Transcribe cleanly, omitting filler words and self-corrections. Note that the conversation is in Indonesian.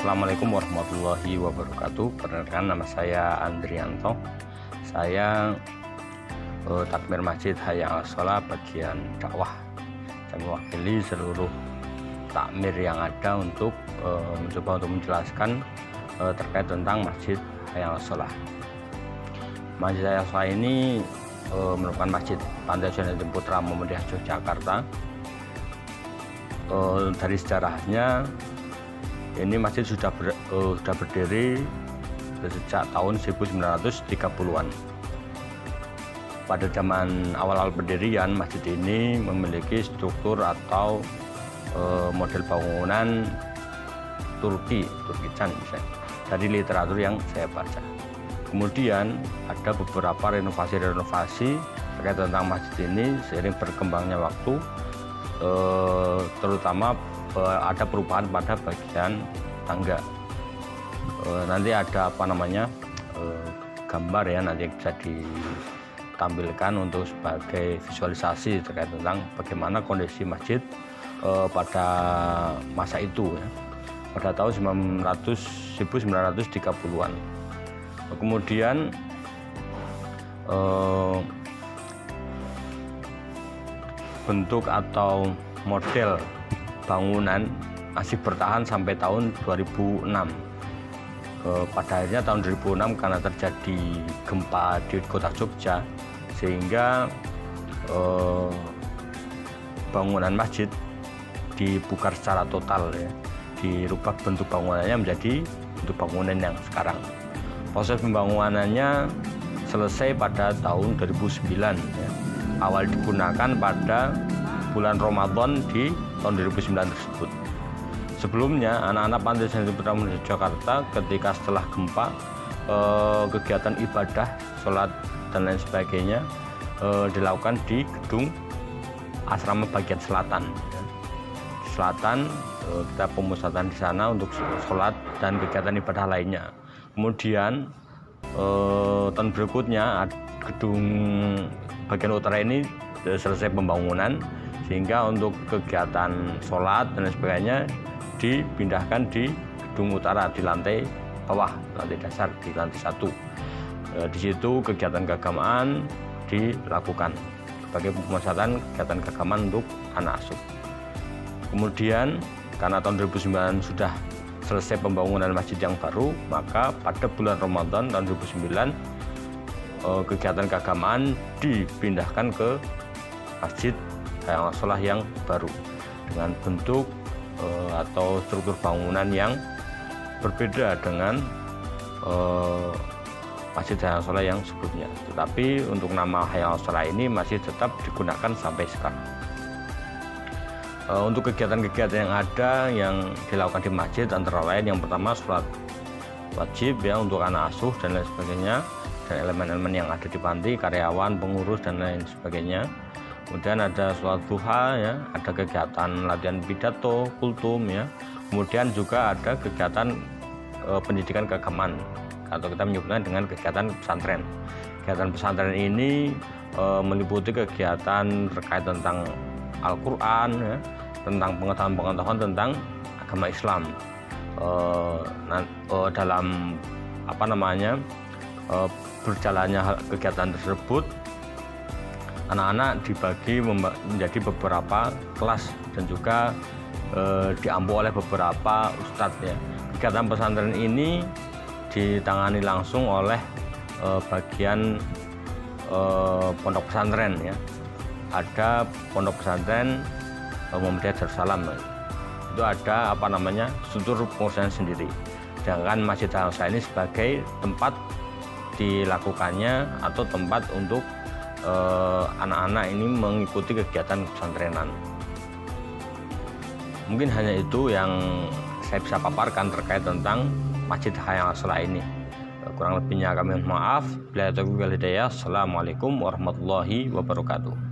Assalamualaikum warahmatullahi wabarakatuh. Perkenalkan, nama saya Andrianto. Saya takmir Masjid Hayya 'Alas Shalah bagian dakwah. Saya mewakili seluruh takmir yang ada untuk mencoba untuk menjelaskan terkait tentang Masjid Hayya 'Alas Shalah. Masjid Hayya 'Alas Shalah ini merupakan masjid Pantai Sunan Putra Muhammadiyah Yogyakarta. Dari sejarahnya, ini masjid sudah berdiri sejak tahun 1930-an. Pada zaman awal-awal pendirian, masjid ini memiliki struktur atau model bangunan Turkican misalnya, dari literatur yang saya baca. Kemudian ada beberapa renovasi terkait tentang masjid ini seiring berkembangnya waktu, terutama ada perubahan pada bagian tangga. Nanti ada gambar ya, nanti bisa ditampilkan untuk sebagai visualisasi terkait tentang bagaimana kondisi masjid pada masa itu ya, pada tahun 1930-an. Kemudian bentuk atau model bangunan masih bertahan sampai tahun 2006. Pada akhirnya tahun 2006 karena terjadi gempa di kota Jogja, sehingga bangunan masjid dibongkar secara total ya, dirubah bentuk bangunannya menjadi bentuk bangunan yang sekarang. Proses pembangunannya selesai pada tahun 2009 ya. Awal digunakan pada bulan Ramadan di tahun 2009 tersebut. Sebelumnya, anak-anak Pantai Sunan Putra Muhammadiyah Jakarta ketika setelah gempa, kegiatan ibadah, sholat dan lain sebagainya dilakukan di gedung asrama bagian selatan. Di selatan kita pemusatan di sana untuk sholat dan kegiatan ibadah lainnya. Kemudian tahun berikutnya gedung bagian utara ini selesai pembangunan, sehingga untuk kegiatan sholat dan sebagainya dipindahkan di gedung utara di lantai bawah, lantai dasar di lantai 1. Di situ kegiatan keagamaan dilakukan sebagai pemusatan kegiatan keagamaan untuk anak asuh. Kemudian karena tahun 2009 sudah selesai pembangunan masjid yang baru, maka pada bulan Ramadan tahun 2009 kegiatan keagamaan dipindahkan ke Masjid Hayya 'Alas Shalah yang baru dengan bentuk atau struktur bangunan yang berbeda dengan Masjid Hayya 'Alas Shalah yang sebelumnya. Tetapi untuk nama Hayya 'Alas Shalah ini masih tetap digunakan sampai sekarang. Untuk kegiatan-kegiatan yang ada yang dilakukan di masjid antara lain, yang pertama sholat wajib ya untuk anak asuh dan lain sebagainya, dan elemen-elemen yang ada di panti, karyawan, pengurus dan lain sebagainya. Kemudian ada sholat duha ya, ada kegiatan latihan pidato, kultum ya. Kemudian juga ada kegiatan pendidikan keagamaan atau kita menyebutnya dengan kegiatan pesantren. Kegiatan pesantren ini meliputi kegiatan terkait tentang Al-Quran ya, tentang pengetahuan tentang agama Islam. Dalam berjalannya kegiatan tersebut, anak-anak dibagi menjadi beberapa kelas dan juga diampu oleh beberapa ustadz ya. Kegiatan pesantren ini ditangani langsung oleh bagian pondok pesantren ya. Ada pondok pesantren Muhammadiyah Darussalam, itu ada struktur pengurusan sendiri. Sedangkan Masjid Hayya 'Alas Shalah ini sebagai tempat dilakukannya atau tempat untuk anak-anak ini mengikuti kegiatan pesantrenan. Mungkin hanya itu yang saya bisa paparkan terkait tentang Masjid Hayya 'Alas Shalah ini. Kurang lebihnya kami mohon maaf. Bila taufiq wal hidayah. Assalamualaikum warahmatullahi wabarakatuh.